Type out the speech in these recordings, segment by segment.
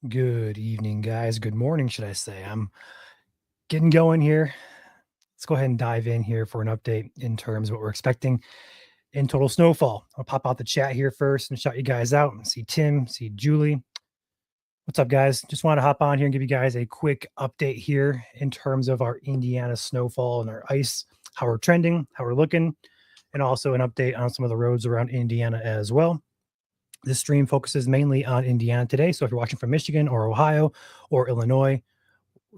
Good evening, guys. Good morning, should I say. I'm getting going here. Let's go ahead and dive in here for an update in terms of what we're expecting in total snowfall. I'll pop out the chat here first and shout you guys out. See Tim, see Julie. What's up, guys? Just want to hop on here and give you guys a quick update here in terms of our Indiana snowfall and our ice, how we're trending, how we're looking, and also an update on some of the roads around Indiana as well. This stream focuses mainly on Indiana today. So if you're watching from Michigan or Ohio or Illinois,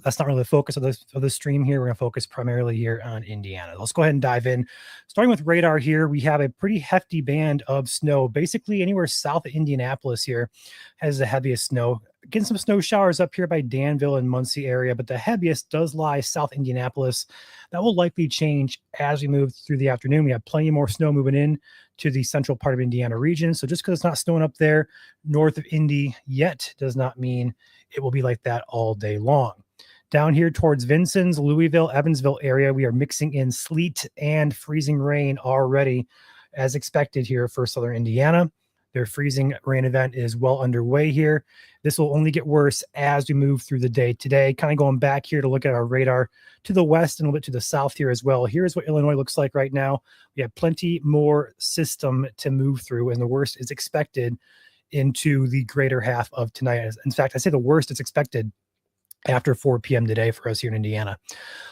that's not really the focus of this stream here. We're going to focus primarily here on Indiana. Let's go ahead and dive in. Starting with radar here, we have a pretty hefty band of snow. Basically, anywhere south of Indianapolis here has the heaviest snow. Getting some snow showers up here by Danville and Muncie area, but the heaviest does lie south Indianapolis. That will likely change as we move through the afternoon. We have plenty more snow moving in to the central part of Indiana region. So just because it's not snowing up there north of Indy yet does not mean it will be like that all day long. Down here towards Vincennes, Louisville, Evansville area, we are mixing in sleet and freezing rain already as expected here for southern Indiana. Their freezing rain event is well underway here. This will only get worse as we move through the day today. Kind of going back here to look at our radar to the west and a little bit to the south here as well. Here's what Illinois looks like right now. We have plenty more system to move through, and the worst is expected into the greater half of tonight. In fact, I say the worst is expected after 4 p.m. today for us here in Indiana.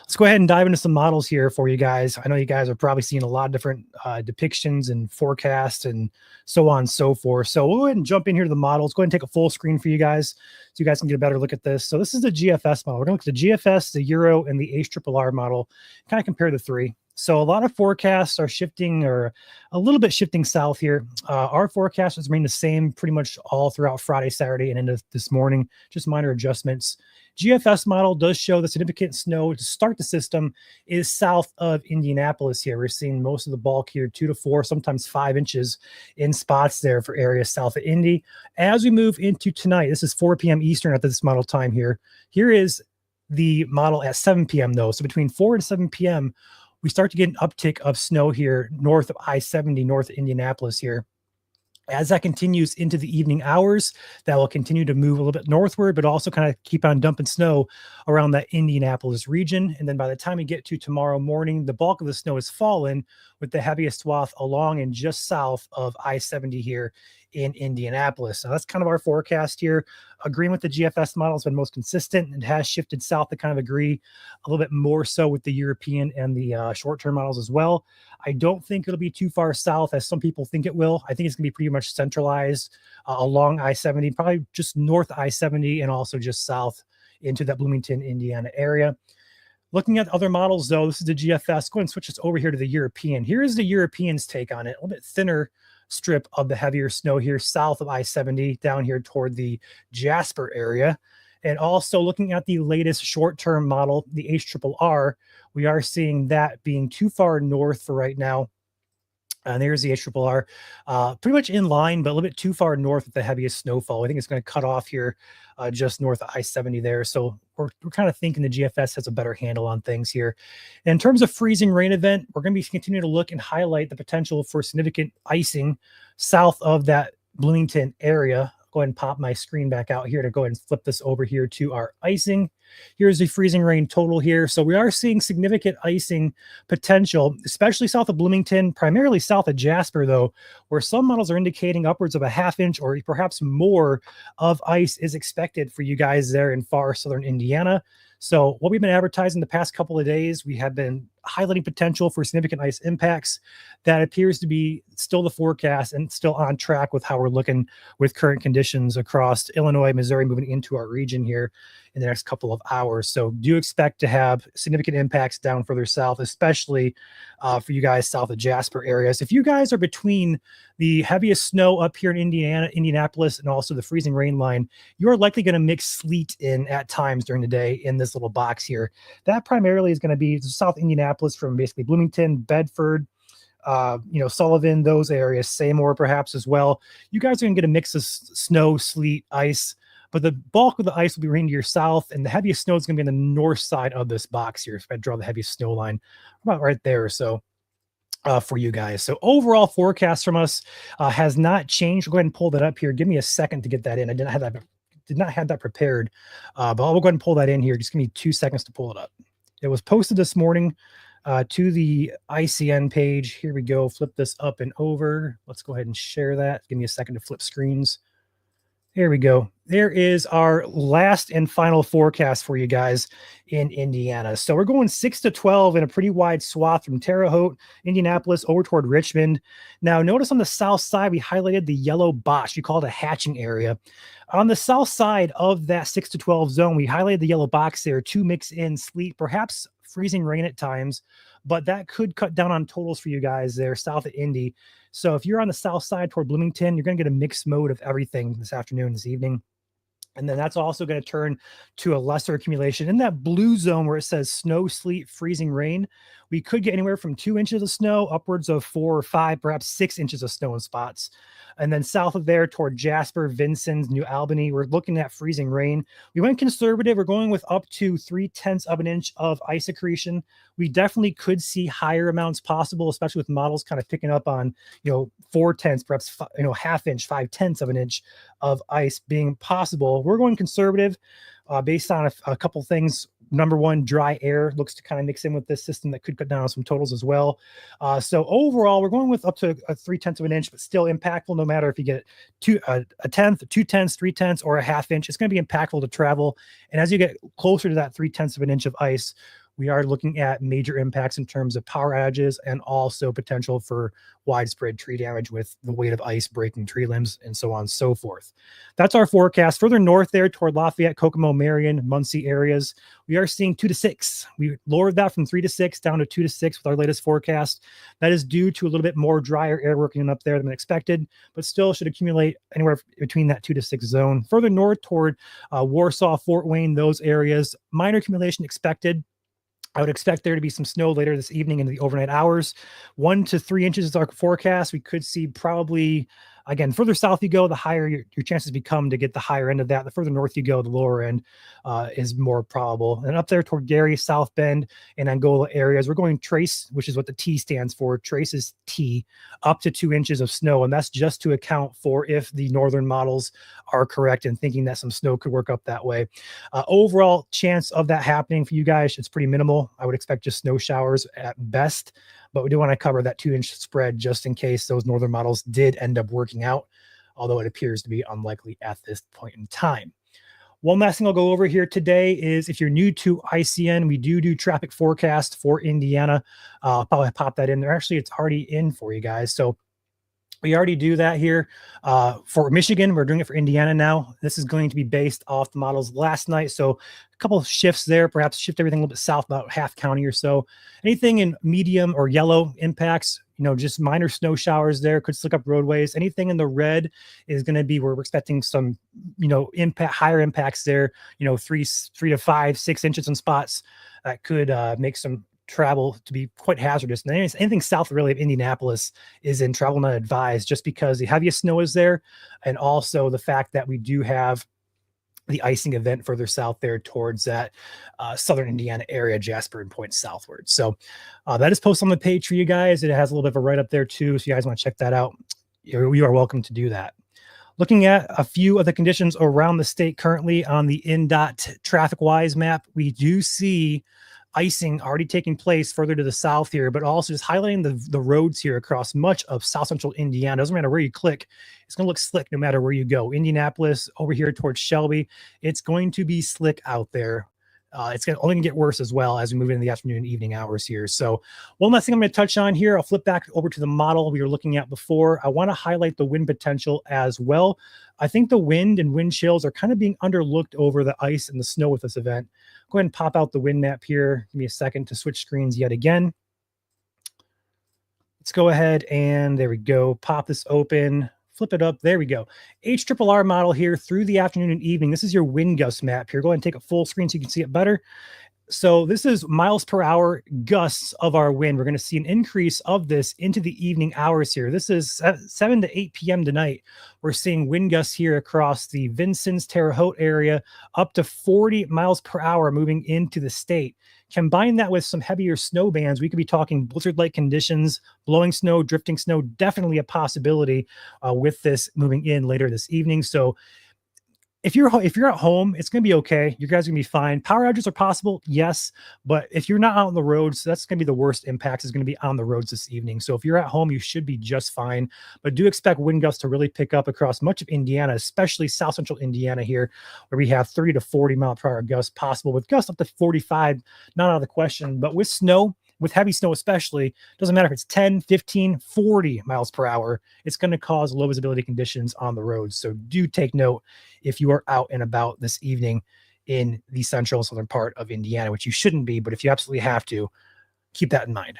Let's go ahead and dive into some models here for you guys. I know you guys are probably seeing a lot of different depictions and forecasts and so on and so forth. So we'll go ahead and jump in here to the models. Go ahead and take a full screen for you guys so you guys can get a better look at this. So this is the GFS model. We're going to look at the GFS, the Euro, and the ARRR model, kind of compare the three. So a lot of forecasts are shifting or a little bit shifting south here. Our forecast has remained the same pretty much all throughout Friday, Saturday, and into this morning, just minor adjustments. GFS model does show the significant snow to start the system is south of Indianapolis here. We're seeing most of the bulk here, 2 to 4, sometimes 5 inches in spots there for areas south of Indy. As we move into tonight, this is 4 p.m. Eastern at this model time here. Here is the model at 7 p.m. though. So between 4 and 7 p.m., we start to get an uptick of snow here north of I-70, north of Indianapolis here. As that continues into the evening hours, that will continue to move a little bit northward, but also kind of keep on dumping snow around that Indianapolis region. And then by the time we get to tomorrow morning, the bulk of the snow has fallen with the heaviest swath along and just south of I-70 here in Indianapolis. So that's kind of our forecast here. Agreeing with the GFS model has been most consistent. It has shifted south to kind of agree a little bit more so with the European and the short-term models as well. I don't think it'll be too far south as some people think it will. I think it's going to be pretty much centralized along I-70, probably just north I-70 and also just south into that Bloomington, Indiana area. Looking at other models, though, this is the GFS. Go ahead and switch this over here to the European. Here is the European's take on it. A little bit thinner strip of the heavier snow here south of I-70 down here toward the Jasper area. And also looking at the latest short-term model, the ARRR, we are seeing that being too far north for right now. And there's the ARRR, pretty much in line, but a little bit too far north with the heaviest snowfall. I think it's going to cut off here just north of I-70 there. So we're kind of thinking the GFS has a better handle on things here. In terms of freezing rain event, we're going to be continuing to look and highlight the potential for significant icing south of that Bloomington area. Go ahead and pop my screen back out here to go ahead and flip this over here to our icing. Here's the freezing rain total here. So we are seeing significant icing potential, especially south of Bloomington, primarily south of Jasper, though, where some models are indicating upwards of a ½ inch or perhaps more of ice is expected for you guys there in far southern Indiana. So what we've been advertising the past couple of days, we have been highlighting potential for significant ice impacts. That appears to be still the forecast and still on track with how we're looking with current conditions across Illinois, Missouri, moving into our region here in the next couple of hours. So do expect to have significant impacts down further south, especially for you guys south of Jasper areas. If you guys are between the heaviest snow up here in Indianapolis, and also the freezing rain line, you're likely going to mix sleet in at times during the day in this little box here. That primarily is going to be South Indianapolis from basically Bloomington, Bedford, Sullivan, those areas, Seymour perhaps as well. You guys are going to get a mix of snow, sleet, ice, but the bulk of the ice will be raining to your south, and the heaviest snow is going to be on the north side of this box here. If I draw the heaviest snow line about right there. So for you guys. So overall forecast from us has not changed. We'll go ahead and pull that up here. Give me a second to get that in. I didn't have that did not have that prepared, but I'll go ahead and pull that in here. Just give me 2 seconds to pull it up. It was posted this morning to the ICN page. Here we go. Flip this up and over. Let's go ahead and share that. Give me a second to flip screens. There we go. There is our last and final forecast for you guys in Indiana. So we're going 6 to 12 in a pretty wide swath from Terre Haute, Indianapolis, over toward Richmond. Now, notice on the south side, we highlighted the yellow box. We call it a hatching area. On the south side of that 6 to 12 zone, we highlighted the yellow box there to mix in sleet, perhaps freezing rain at times, but that could cut down on totals for you guys there south of Indy. So if you're on the south side toward Bloomington, you're going to get a mixed mode of everything this afternoon, this evening. And then that's also going to turn to a lesser accumulation. In that blue zone where it says snow, sleet, freezing rain, we could get anywhere from 2 inches of snow, upwards of 4 or 5, perhaps 6 inches of snow in spots. And then south of there toward Jasper, Vincennes, New Albany, we're looking at freezing rain. We went conservative. We're going with up to 0.3 of an inch of ice accretion. We definitely could see higher amounts possible, especially with models kind of picking up on, 0.4, perhaps, half inch, 0.5 of an inch of ice being possible. We're going conservative based on a couple things. Number one, dry air looks to kind of mix in with this system that could cut down on some totals as well. So overall, we're going with up to a 0.3 of an inch, but still impactful no matter if you get a tenth, 2 tenths, 3 tenths, or a half inch. It's going to be impactful to travel. And as you get closer to that 0.3 of an inch of ice, we are looking at major impacts in terms of power outages and also potential for widespread tree damage with the weight of ice breaking tree limbs and so on and so forth. That's our forecast. Further north there toward Lafayette, Kokomo, Marion, Muncie areas, we are seeing 2 to 6. We lowered that from 3 to 6 down to 2 to 6 with our latest forecast. That is due to a little bit more drier air working up there than expected, but still should accumulate anywhere between that 2 to 6 zone. Further north toward Warsaw, Fort Wayne, those areas, minor accumulation expected. I would expect there to be some snow later this evening into the overnight hours. 1 to 3 inches is our forecast. We could see probably, again, further south you go, the higher your chances become to get the higher end of that. The further north you go, the lower end is more probable. And up there toward Gary, South Bend, and Angola areas, we're going trace, which is what the T stands for. Trace is T, up to 2 inches of snow. And that's just to account for if the northern models are correct in thinking that some snow could work up that way. Overall chance of that happening for you guys, it's pretty minimal. I would expect just snow showers at best, but we do want to cover that 2-inch spread just in case those northern models did end up working out, although it appears to be unlikely at this point in time. One last thing I'll go over here today is if you're new to ICN, we do traffic forecast for Indiana. I'll probably pop that in there. Actually, it's already in for you guys. So we already do that here for Michigan. We're doing it for Indiana now. This is going to be based off the models last night. So a couple of shifts there, perhaps shift everything a little bit south, about half county or so. Anything in medium or yellow impacts, just minor snow showers there, could slick up roadways. Anything in the red is going to be where we're expecting some, higher impacts there, 3 to 5, 6 inches in spots that could make some travel to be quite hazardous. And anything south really of Indianapolis is in travel not advised, just because the heaviest snow is there, and also the fact that we do have the icing event further south there towards that southern Indiana area, Jasper, and points southward. So that is posted on the page for you guys. It has a little bit of a write-up there too, so you guys want to check that out, you are welcome to do that. Looking at a few of the conditions around the state currently on the INDOT TrafficWise map, we do see icing already taking place further to the south here, but also just highlighting the roads here across much of south central Indiana. Doesn't matter where you click, it's going to look slick no matter where you go. Indianapolis over here towards Shelby, it's going to be slick out there. It's only going to get worse as well as we move into the afternoon and evening hours here. So one last thing I'm going to touch on here, I'll flip back over to the model we were looking at before. I want to highlight the wind potential as well. I think the wind and wind chills are kind of being underlooked over the ice and the snow with this event. Go ahead and pop out the wind map here. Give me a second to switch screens yet again. Let's go ahead and there we go. Pop this open. Flip it up. There we go. HRRR model here through the afternoon and evening. This is your wind gust map here. Go ahead and take a full screen so you can see it better. So this is miles per hour gusts of our wind. We're going to see an increase of this into the evening hours here. This is 7 to 8 p.m. tonight. We're seeing wind gusts here across the Vincennes, Terre Haute area, up to 40 miles per hour moving into the state. Combine that with some heavier snow bands, we could be talking blizzard-like conditions, blowing snow, drifting snow, definitely a possibility with this moving in later this evening. So if you're at home, it's gonna be okay. You guys are gonna be fine. Power outages are possible, yes, but if you're not out on the roads, that's gonna be the worst impact is gonna be on the roads this evening. So if you're at home, you should be just fine. But do expect wind gusts to really pick up across much of Indiana, especially south central Indiana here, where we have 30 to 40-mile-per-hour gusts possible, with gusts up to 45, not out of the question. But with snow, with heavy snow especially, doesn't matter if it's 10, 15, 40 miles per hour, it's going to cause low visibility conditions on the roads. So do take note if you are out and about this evening in the central and southern part of Indiana, which you shouldn't be, but if you absolutely have to, keep that in mind.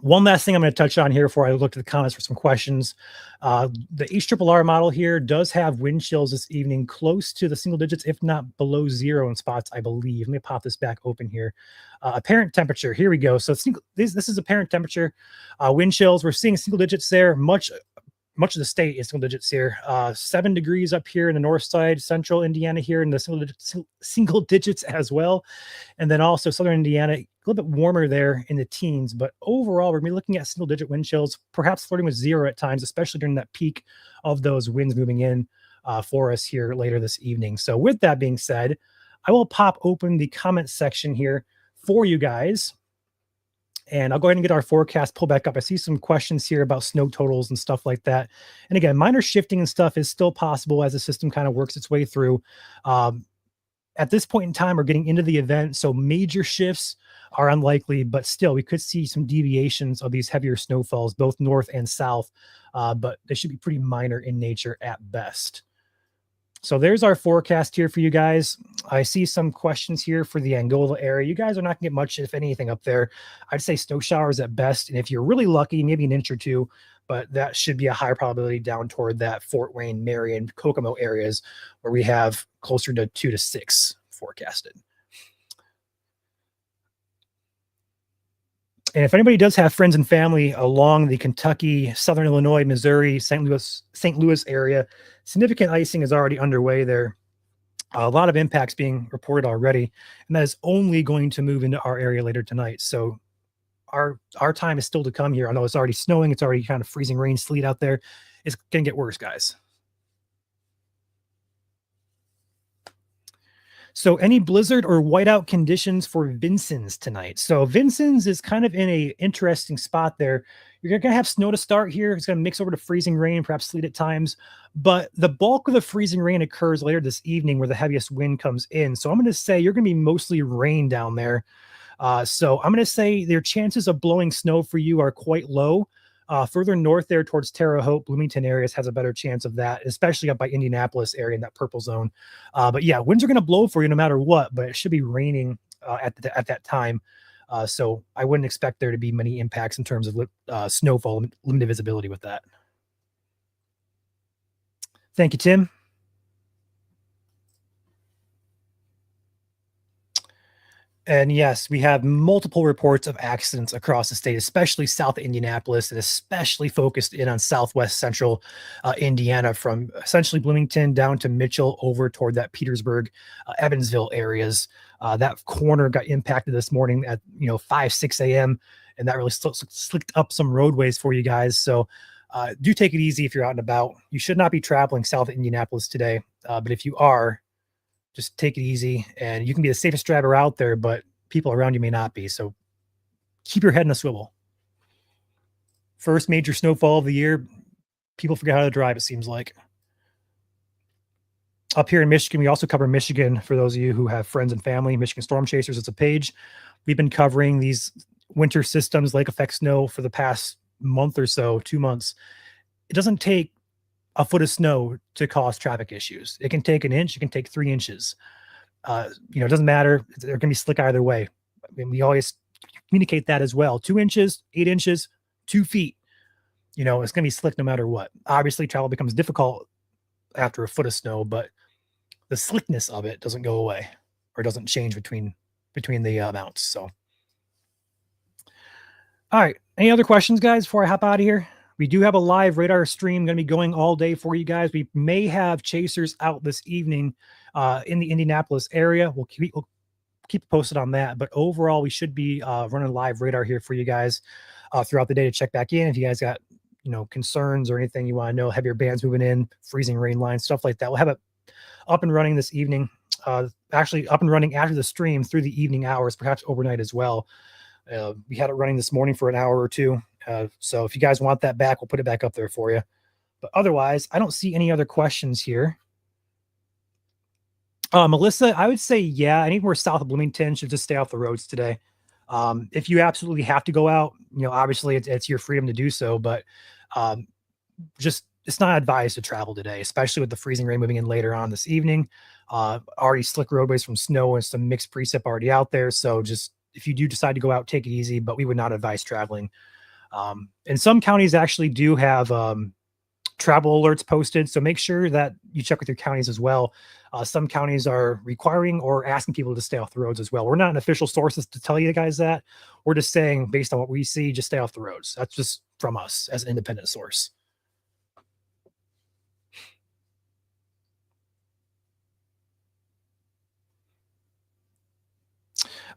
One last thing I'm going to touch on here before I look to the comments for some questions. The HRRR model here does have wind chills this evening close to the single digits, if not below zero in spots, I believe. Let me pop this back open here. Apparent temperature, here we go. So this is apparent temperature. Wind chills, we're seeing single digits there. Much of the state is single digits here. 7 degrees up here in the north side, central Indiana here in the single digits as well. And then also southern Indiana, a little bit warmer there in the teens. But overall, we're going to be looking at single digit wind chills, perhaps flirting with zero at times, especially during that peak of those winds moving in for us here later this evening. So with that being said, I will pop open the comment section here for you guys. And I'll go ahead and get our forecast pull back up. I see some questions here about snow totals and stuff like that. And again, minor shifting and stuff is still possible as the system kind of works its way through. At this point in time, we're getting into the event, so major shifts are unlikely, but still we could see some deviations of these heavier snowfalls, both north and south, but they should be pretty minor in nature at best. So there's our forecast here for you guys. I see some questions here for the Angola area. You guys are not going to get much, if anything, up there. I'd say snow showers at best. And if you're really lucky, maybe an inch or two, but that should be a higher probability down toward that Fort Wayne, Marion, Kokomo areas where we have closer to 2 to 6 forecasted. And if anybody does have friends and family along the Kentucky, Southern Illinois, Missouri, St. Louis area, significant icing is already underway there. A lot of impacts being reported already, and that is only going to move into our area later tonight. So our time is still to come here. I know it's already snowing. It's already kind of freezing rain, sleet out there. It's going to get worse, guys. So any blizzard or whiteout conditions for Vincennes tonight? So Vincennes is kind of in a interesting spot there. You're going to have snow to start here. It's going to mix over to freezing rain, perhaps sleet at times. But the bulk of the freezing rain occurs later this evening where the heaviest wind comes in. So I'm going to say you're going to be mostly rain down there. So I'm going to say their chances of blowing snow for you are quite low. Further north there towards Terre Haute, Bloomington areas has a better chance of that, especially up by Indianapolis area in that purple zone. But yeah, winds are going to blow for you no matter what, but it should be raining at that time. So I wouldn't expect there to be many impacts in terms of snowfall, limited visibility with that. Thank you, Tim. And yes, we have multiple reports of accidents across the state, especially south of Indianapolis, and especially focused in on southwest central Indiana, from essentially Bloomington down to Mitchell over toward that Petersburg, Evansville areas. That corner got impacted this morning at 5, 6 a.m. and that really slicked up some roadways for you guys. So do take it easy if you're out and about. You should not be traveling south of Indianapolis today, but if you are, just take it easy, and you can be the safest driver out there, but people around you may not be. So keep your head in a swivel. First major snowfall of the year. People forget how to drive, it seems like. Up here in Michigan, we also cover Michigan for those of you who have friends and family. Michigan Storm Chasers, it's a page. We've been covering these winter systems, lake effect snow, for the past month or so, 2 months. It doesn't take a foot of snow to cause traffic issues. It can take an inch, it can take 3 inches. It doesn't matter. They're going to be slick either way. I mean, we always communicate that as well. 2 inches, 8 inches, 2 feet. It's going to be slick no matter what. Obviously, travel becomes difficult after a foot of snow, but the slickness of it doesn't go away or doesn't change between the amounts. So, all right. Any other questions, guys, before I hop out of here? We do have a live radar stream going to be going all day for you guys. We may have chasers out this evening in the Indianapolis area. We'll keep posted on that. But overall, we should be running live radar here for you guys throughout the day to check back in. If you guys got concerns or anything you want to know, heavier bands moving in, freezing rain lines, stuff like that. We'll have it up and running this evening. Actually up and running after the stream through the evening hours, perhaps overnight as well. We had it running this morning for an hour or two. So if you guys want that back, we'll put it back up there for you. But otherwise, I don't see any other questions here. Melissa, I would say, yeah, anywhere south of Bloomington should just stay off the roads today. If you absolutely have to go out, obviously it's your freedom to do so, but just it's not advised to travel today, especially with the freezing rain moving in later on this evening. Already slick roadways from snow and some mixed precip already out there. So just if you do decide to go out, take it easy, but we would not advise traveling. And some counties actually do have travel alerts posted. So make sure that you check with your counties as well. Some counties are requiring or asking people to stay off the roads as well. We're not an official sources to tell you guys that. We're just saying, based on what we see, just stay off the roads. That's just from us as an independent source.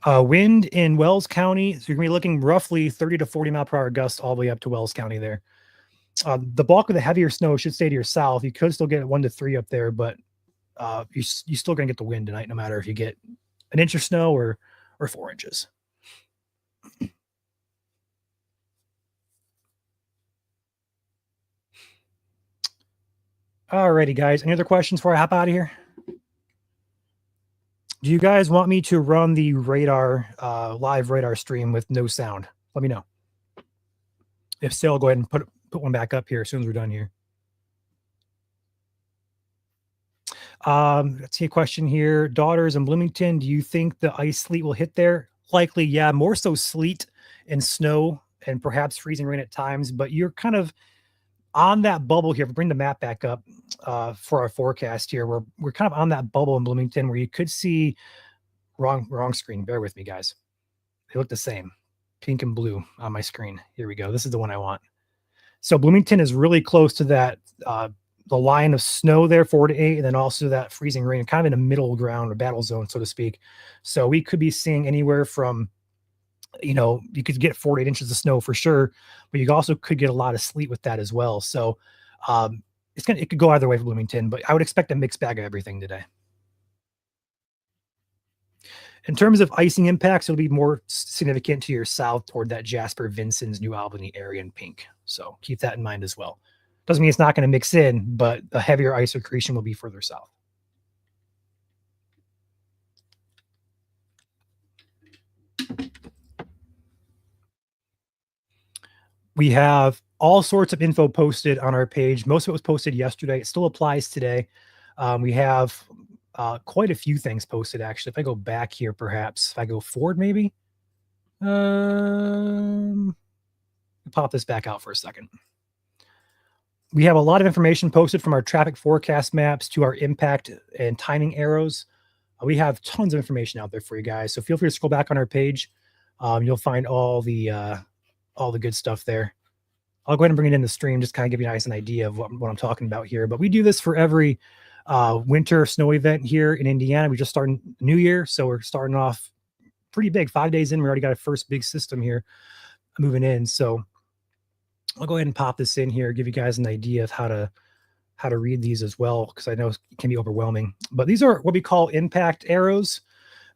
Wind in Wells County, so you're going to be looking roughly 30 to 40 mile per hour gusts all the way up to Wells County there. The bulk of the heavier snow should stay to your south. You could still get 1 to 3 up there, but you're still going to get the wind tonight, no matter if you get an inch of snow or 4 inches. Alrighty, guys. Any other questions before I hop out of here? Do you guys want me to run the radar, live radar stream with no sound? Let me know. If so, I'll go ahead and put one back up here as soon as we're done here. Let's see a question here. Daughters in Bloomington, do you think the ice sleet will hit there? Likely, yeah. More so sleet and snow and perhaps freezing rain at times, but you're kind of on that bubble here. If we bring the map back up for our forecast here, we're kind of on that bubble in Bloomington where you could see wrong screen. Bear with me, guys. They look the same, pink and blue on my screen. Here we go. This is the one I want. So Bloomington is really close to that the line of snow there, 4 to 8, and then also that freezing rain, kind of in a middle ground or battle zone, so to speak. So we could be seeing anywhere from, you could get 4 to 8 inches of snow for sure, but you also could get a lot of sleet with that as well. So it could go either way for Bloomington, but I would expect a mixed bag of everything today. In terms of icing impacts, it'll be more significant to your south toward that Jasper, Vincennes, New Albany area in pink. So keep that in mind as well. Doesn't mean it's not going to mix in, but the heavier ice accretion will be further south. We have all sorts of info posted on our page. Most of it was posted yesterday. It still applies today. We have quite a few things posted, actually. If I go back here, perhaps, if I go forward, maybe. Pop this back out for a second. We have a lot of information posted from our traffic forecast maps to our impact and timing arrows. We have tons of information out there for you guys. So feel free to scroll back on our page. You'll find all the good stuff there. I'll go ahead and bring it in the stream, just kind of give you guys an idea of what I'm talking about here. But we do this for every winter snow event here in Indiana. We just started New Year, so we're starting off pretty big. 5 days in, we already got a first big system here moving in. So I'll go ahead and pop this in here, give you guys an idea of how to read these as well, because I know it can be overwhelming. But these are what we call impact arrows.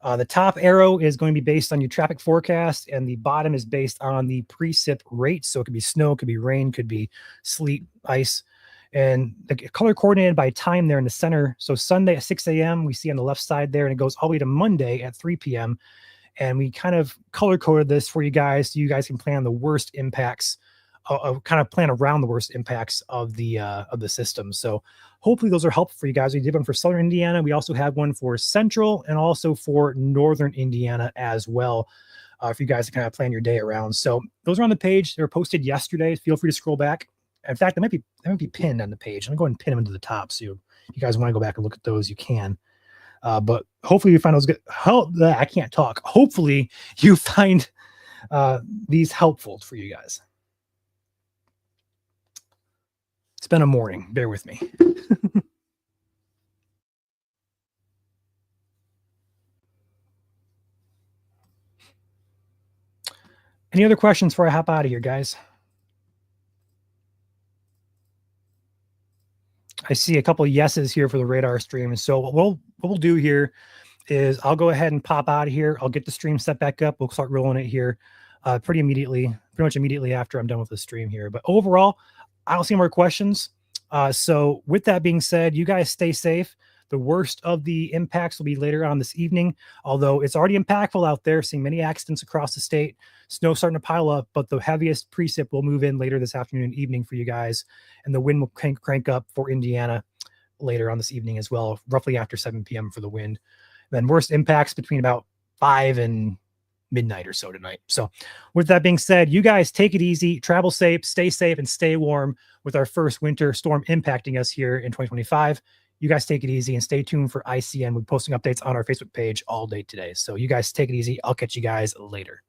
The top arrow is going to be based on your traffic forecast, and the bottom is based on the precip rate. So it could be snow, could be rain, could be sleet, ice, and the color coordinated by time there in the center. So Sunday at 6 a.m. we see on the left side there, and it goes all the way to Monday at 3 p.m. And we kind of color coded this for you guys so you guys can plan the worst impacts, kind of plan around the worst impacts of the system. So hopefully those are helpful for you guys. We did one for Southern Indiana. We also have one for Central and also for Northern Indiana as well, for you guys to kind of plan your day around. So those are on the page. They were posted yesterday. Feel free to scroll back. In fact, they might be pinned on the page. I'm going to pin them to the top. So you guys want to go back and look at those, you can. But hopefully you find those good. I can't talk. Hopefully you find these helpful for you guys. It's been a morning. Bear with me. Any other questions before I hop out of here, guys? I see a couple of yeses here for the radar stream. So what we'll do here is I'll go ahead and pop out of here. I'll get the stream set back up. We'll start rolling it here pretty much immediately after I'm done with the stream here. But overall, I don't see more questions. So with that being said, you guys stay safe. The worst of the impacts will be later on this evening, although it's already impactful out there, seeing many accidents across the state. Snow starting to pile up, but the heaviest precip will move in later this afternoon and evening for you guys, and the wind will crank up for Indiana later on this evening as well, roughly after 7 p.m. for the wind. Then worst impacts between about 5 and midnight or so tonight. So with that being said, you guys take it easy, travel safe, and stay warm with our first winter storm impacting us here in 2025. You guys take it easy and stay tuned for ICN. We're posting updates on our Facebook page all day today. So you guys take it easy. I'll catch you guys later.